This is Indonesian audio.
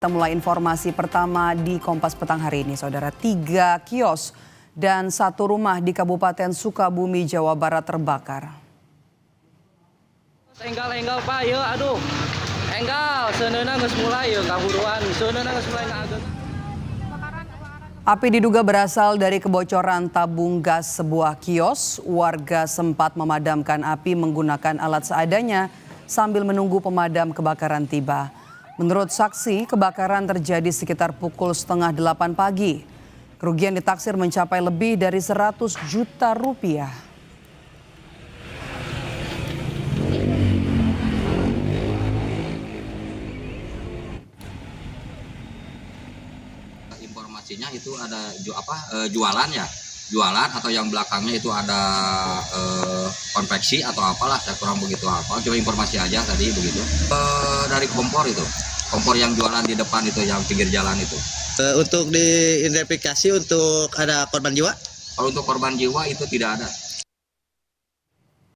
Kita mulai informasi pertama di Kompas Petang hari ini, Saudara. 3 kios dan 1 rumah di Kabupaten Sukabumi, Jawa Barat terbakar. Enggal Pak, yuk aduh. Enggal, seundeuna geus mulai yuk kaburuan, seundeuna geus mulai ngageng. Api diduga berasal dari kebocoran tabung gas sebuah kios. Warga sempat memadamkan api menggunakan alat seadanya sambil menunggu pemadam kebakaran tiba. Menurut saksi, kebakaran terjadi sekitar pukul 7:30 pagi. Kerugian ditaksir mencapai lebih dari 100 juta rupiah. Informasinya itu ada jualan ya, jualan atau yang belakangnya itu ada konveksi atau apalah, saya kurang begitu apa, cuma informasi aja tadi begitu. Dari kompor yang jualan di depan itu, yang pinggir jalan itu. Untuk diidentifikasi untuk ada korban jiwa? Kalau untuk korban jiwa itu tidak ada.